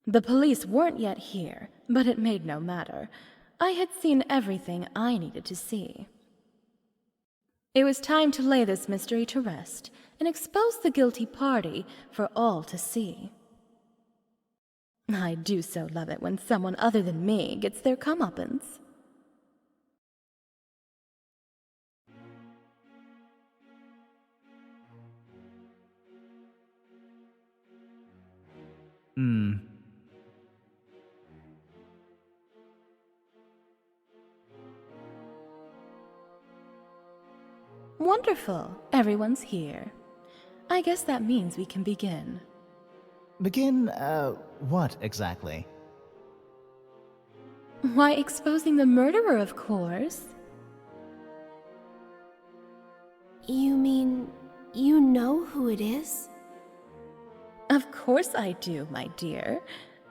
The police weren't yet here, but it made no matter. I had seen everything I needed to see. It was time to lay this mystery to rest and expose the guilty party for all to see. I do so love it when someone other than me gets their comeuppance. Wonderful. Everyone's here. I guess that means we can begin. Begin, what exactly? Why, exposing the murderer, of course. You mean you know who it is? Of course I do, my dear.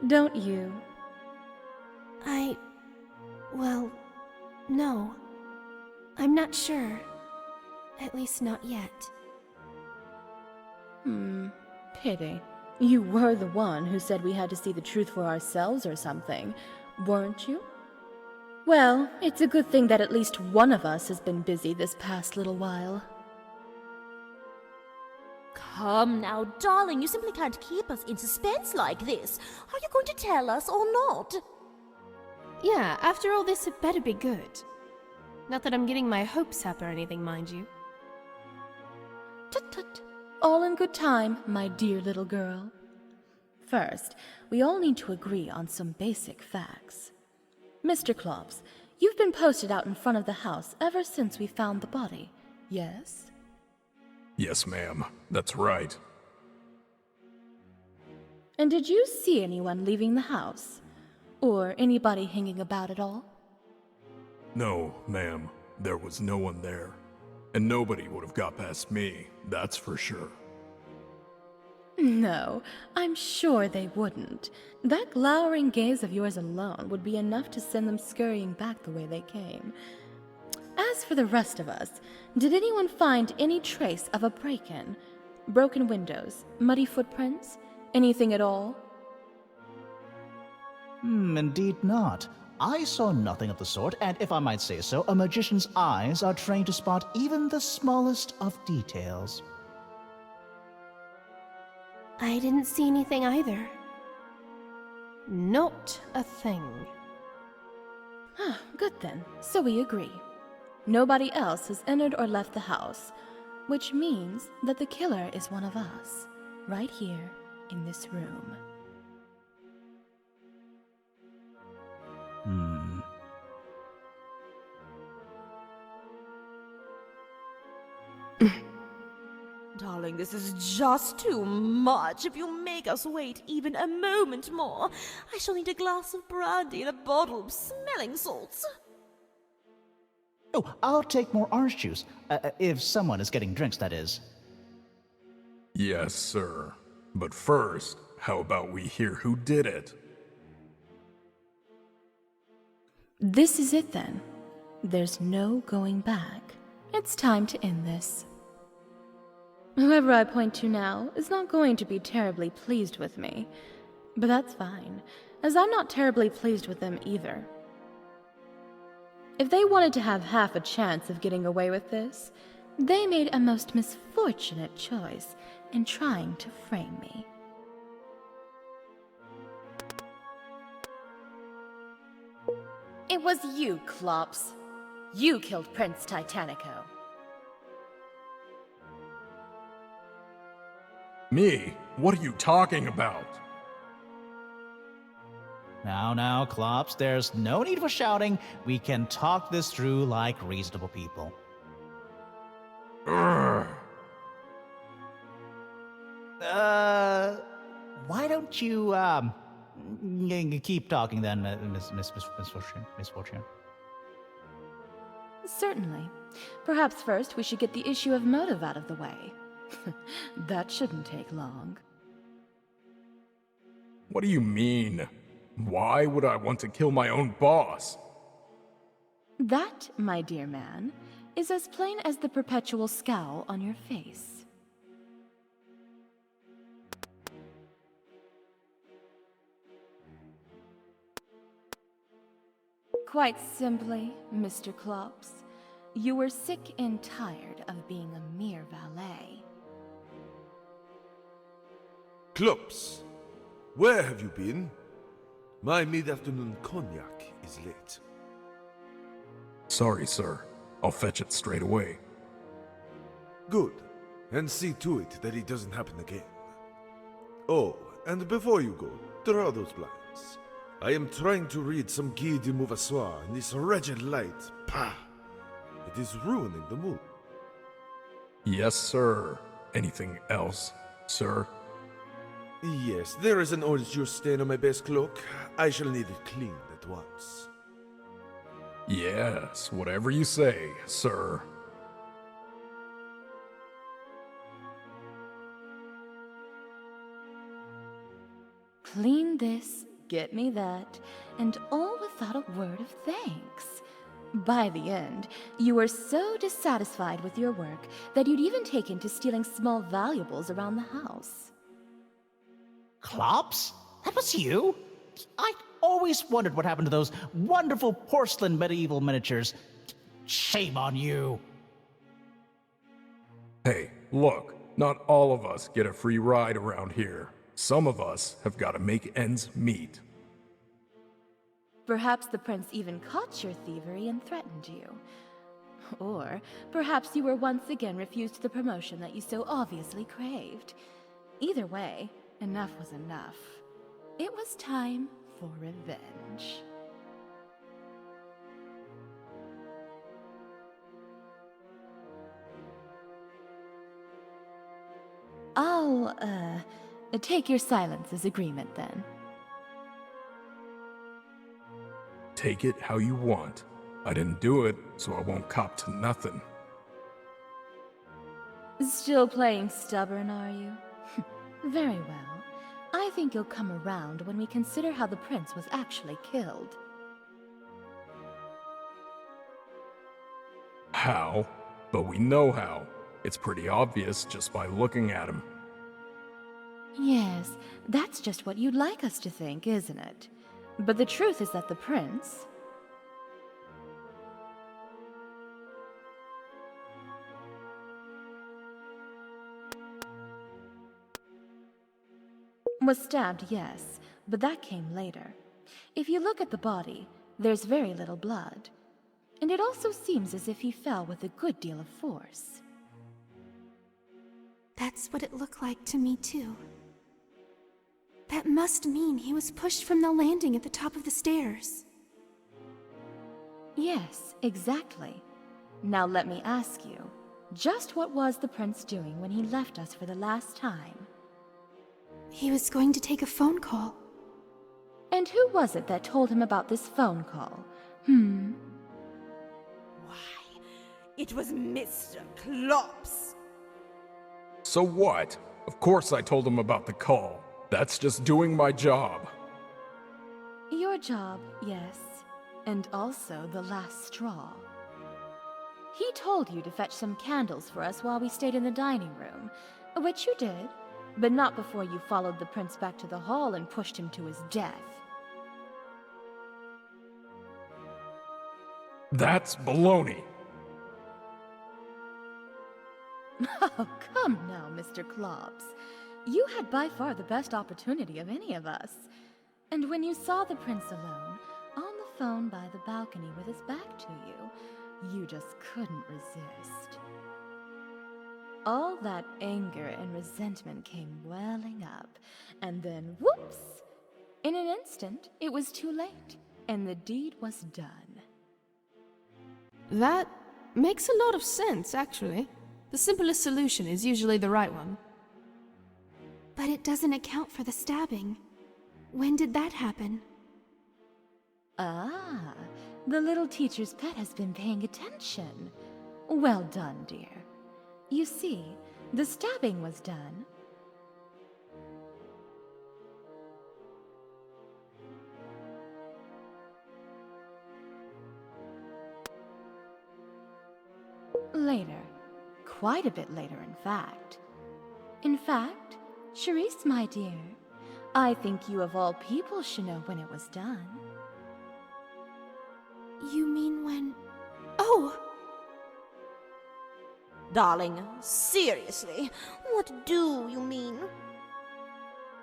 Don't you? Well, no. I'm not sure. At least not yet. Pity. You were the one who said we had to see the truth for ourselves or something, weren't you? Well, it's a good thing that at least one of us has been busy this past little while. Come now, darling, you simply can't keep us in suspense like this. Are you going to tell us or not? Yeah, after all this, it better be good. Not that I'm getting my hopes up or anything, mind you. Tut-tut. All in good time, my dear little girl. First, we all need to agree on some basic facts. Mr. Clops, you've been posted out in front of the house ever since we found the body, yes? Yes, ma'am. That's right. And did you see anyone leaving the house? Or anybody hanging about at all? No, ma'am. There was no one there. And nobody would have got past me, that's for sure. No, I'm sure they wouldn't. That glowering gaze of yours alone would be enough to send them scurrying back the way they came. As for the rest of us, did anyone find any trace of a break-in? Broken windows, muddy footprints, anything at all? Indeed not. I saw nothing of the sort, and if I might say so, a magician's eyes are trained to spot even the smallest of details. I didn't see anything either. Not a thing. Good then, so we agree. Nobody else has entered or left the house, which means that the killer is one of us, right here in this room. Darling, this is just too much. If you make us wait even a moment more, I shall need a glass of brandy and a bottle of smelling salts. Oh, I'll take more orange juice. If someone is getting drinks, that is. Yes, sir. But first, how about we hear who did it? This is it then. There's no going back. It's time to end this. Whoever I point to now is not going to be terribly pleased with me. But that's fine, as I'm not terribly pleased with them either. If they wanted to have half a chance of getting away with this, they made a most misfortunate choice in trying to frame me. It was you, Clops. You killed Prince Titanico. Me? What are you talking about? Now, Clops, there's no need for shouting. We can talk this through like reasonable people. Urgh. Why don't you, keep talking then, Misfortune? Certainly. Perhaps first we should get the issue of motive out of the way. That shouldn't take long. What do you mean? Why would I want to kill my own boss? That, my dear man, is as plain as the perpetual scowl on your face. Quite simply, Mr. Clops, you were sick and tired of being a mere valet. Clops, where have you been? My mid-afternoon cognac is late. Sorry, sir. I'll fetch it straight away. Good. And see to it that it doesn't happen again. Oh, and before you go, draw those blinds. I am trying to read some Guy de Mauvasoir in this wretched light. Pah! It is ruining the mood. Yes, sir. Anything else, sir? Yes, there is an orange juice stain on my best cloak. I shall need it cleaned at once. Yes, whatever you say, sir. Clean this, get me that, and all without a word of thanks. By the end, you were so dissatisfied with your work that you'd even taken to stealing small valuables around the house. Clops? That was you? I always wondered what happened to those wonderful porcelain medieval miniatures. Shame on you. Hey, look, not all of us get a free ride around here. Some of us have got to make ends meet. Perhaps the prince even caught your thievery and threatened you. Or perhaps you were once again refused the promotion that you so obviously craved. Either way, enough was enough. It was time for revenge. I'll, take your silence as agreement then. Take it how you want. I didn't do it, so I won't cop to nothing. Still playing stubborn, are you? Very well. I think you'll come around when we consider how the prince was actually killed. How? But we know how. It's pretty obvious just by looking at him. Yes, that's just what you'd like us to think, isn't it? But the truth is that the prince... was stabbed, yes, but that came later. If you look at the body, there's very little blood. And it also seems as if he fell with a good deal of force. That's what it looked like to me, too. That must mean he was pushed from the landing at the top of the stairs. Yes, exactly. Now let me ask you, just what was the prince doing when he left us for the last time? He was going to take a phone call. And who was it that told him about this phone call? Why, it was Mr. Clops. So what? Of course I told him about the call. That's just doing my job. Your job, yes. And also the last straw. He told you to fetch some candles for us while we stayed in the dining room, which you did, but not before you followed the prince back to the hall and pushed him to his death. That's baloney. Oh, come now, Mr. Clops. You had by far the best opportunity of any of us. And when you saw the prince alone, on the phone by the balcony with his back to you, you just couldn't resist. All that anger and resentment came welling up, and then whoops! In an instant, it was too late, and the deed was done. That makes a lot of sense, actually. The simplest solution is usually the right one. But it doesn't account for the stabbing. When did that happen? Ah, the little teacher's pet has been paying attention. Well done, dear. You see, the stabbing was done. Later. Quite a bit later, in fact. In fact, Charisse, my dear, I think you of all people should know when it was done. You mean when... Oh! Darling, seriously, what do you mean?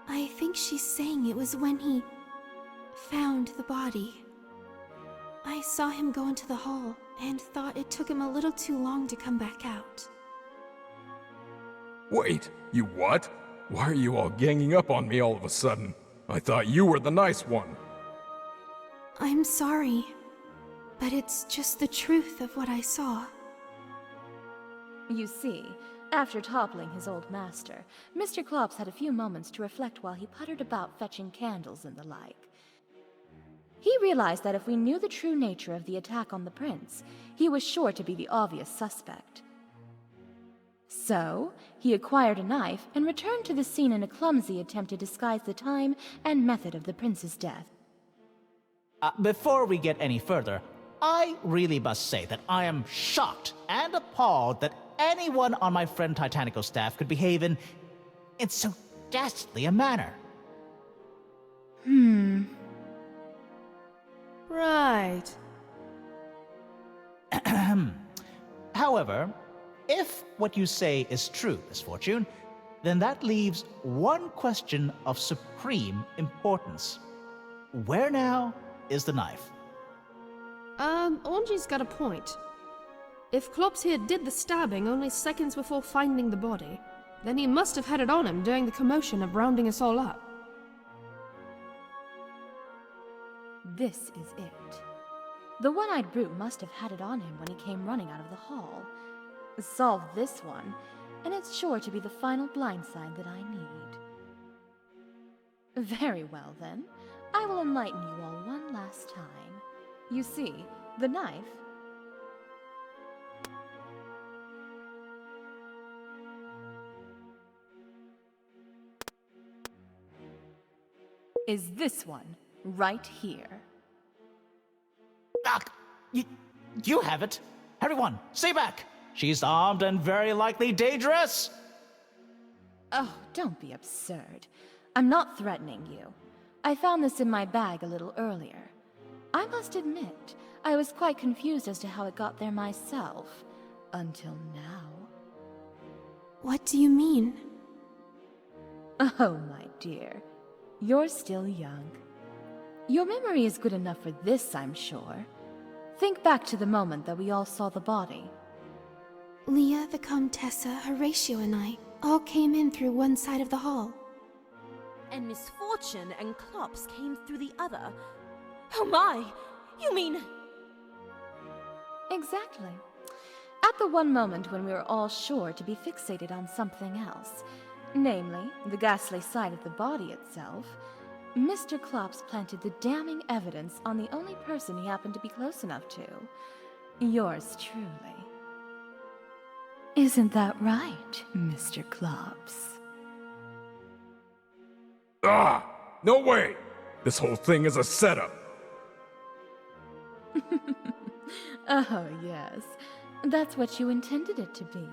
I think she's saying it was when he... found the body. I saw him go into the hall, and thought it took him a little too long to come back out. Wait, you what? Why are you all ganging up on me all of a sudden? I thought you were the nice one. I'm sorry, but it's just the truth of what I saw. You see, after toppling his old master, Mr. Clops had a few moments to reflect while he puttered about fetching candles and the like. He realized that if we knew the true nature of the attack on the prince, he was sure to be the obvious suspect. So, he acquired a knife and returned to the scene in a clumsy attempt to disguise the time and method of the prince's death. Before we get any further, I really must say that I am shocked and appalled that anyone on my friend Titanico's staff could behave in so ghastly a manner. Right. However, if what you say is true, Misfortune, then that leaves one question of supreme importance. Where now is the knife? Orangey's got a point. If Clops here did the stabbing only seconds before finding the body, then he must have had it on him during the commotion of rounding us all up. This is it. The one-eyed brute must have had it on him when he came running out of the hall. Solve this one, and it's sure to be the final blindside that I need. Very well, then. I will enlighten you all one last time. You see, the knife... is this one, right here. You have it. Everyone, stay back. She's armed and very likely dangerous. Oh, don't be absurd. I'm not threatening you. I found this in my bag a little earlier. I must admit, I was quite confused as to how it got there myself. Until now. What do you mean? Oh, my dear. You're still young. Your memory is good enough for this, I'm sure. Think back to the moment that we all saw the body. Leah, the Comtessa, Horatio, and I all came in through one side of the hall. And Misfortune and Clops came through the other. Oh my! You mean... Exactly. At the one moment when we were all sure to be fixated on something else, namely, the ghastly sight of the body itself, Mr. Clops planted the damning evidence on the only person he happened to be close enough to. Yours truly. Isn't that right, Mr. Clops? Ah! No way! This whole thing is a setup! Oh, yes. That's what you intended it to be.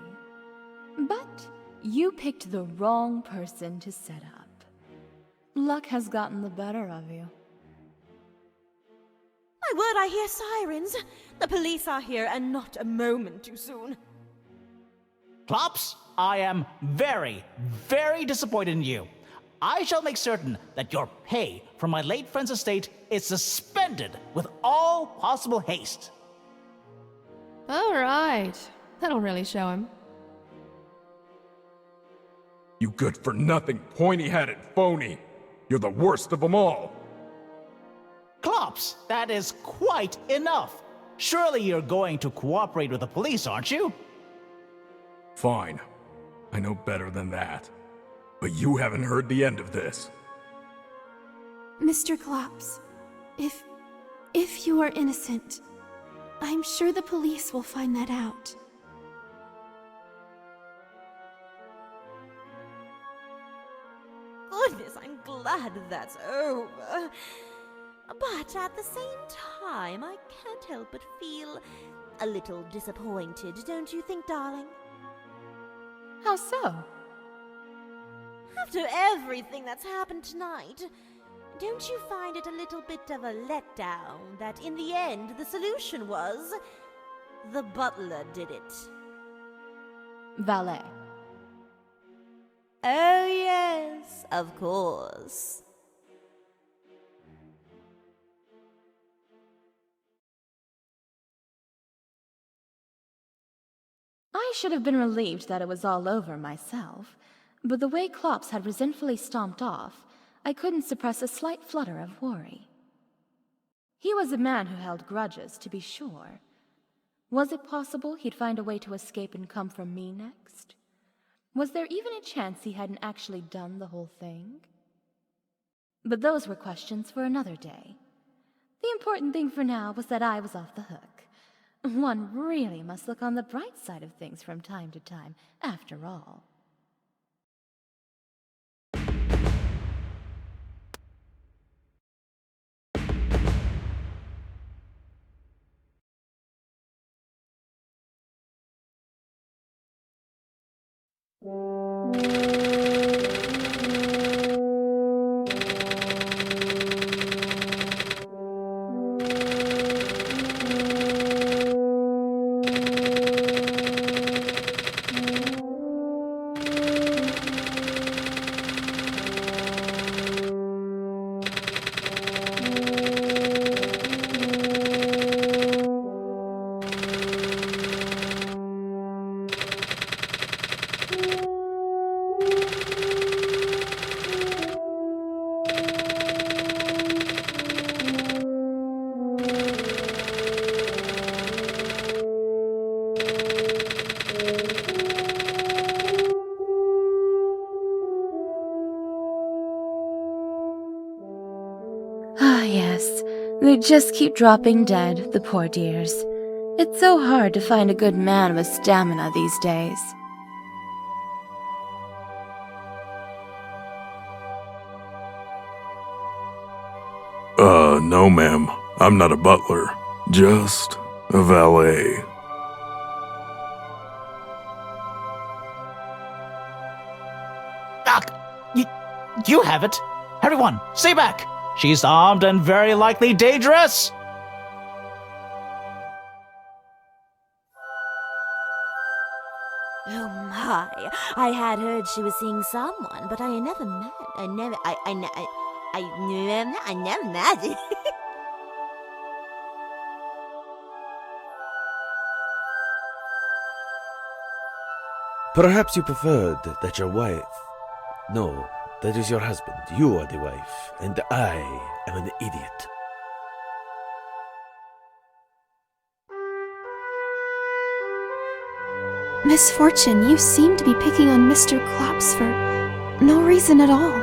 But you picked the wrong person to set up. Luck has gotten the better of you. My word, I hear sirens. The police are here, and not a moment too soon. Clops, I am very, very disappointed in you. I shall make certain that your pay from my late friend's estate is suspended with all possible haste. All right. That'll really show him. You good-for-nothing, pointy-hatted phony! You're the worst of them all! Clops, that is quite enough. Surely you're going to cooperate with the police, aren't you? Fine. I know better than that. But you haven't heard the end of this. Mr. Clops, if you are innocent, I'm sure the police will find that out. Goodness, I'm glad that's over. But at the same time, I can't help but feel a little disappointed, don't you think, darling? How so? After everything that's happened tonight, don't you find it a little bit of a letdown that in the end the solution was the butler did it? Valet. Oh, yes, of course. I should have been relieved that it was all over myself, but the way Clops had resentfully stomped off, I couldn't suppress a slight flutter of worry. He was a man who held grudges, to be sure. Was it possible he'd find a way to escape and come for me next? Was there even a chance he hadn't actually done the whole thing? But those were questions for another day. The important thing for now was that I was off the hook. One really must look on the bright side of things from time to time, after all. Ah, yes. They just keep dropping dead, the poor dears. It's so hard to find a good man with stamina these days. No, ma'am. I'm not a butler. Just a valet. You have it. Everyone, stay back. She's armed and very likely dangerous. Oh my, I had heard she was seeing someone, but I never met. I never met. Perhaps you preferred that your wife... No, that is your husband. You are the wife, and I am an idiot. Misfortune, you seem to be picking on Mr. Clops for no reason at all.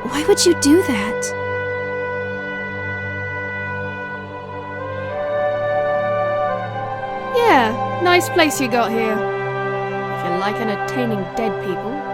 Why would you do that? Yeah, nice place you got here. If you like entertaining dead people,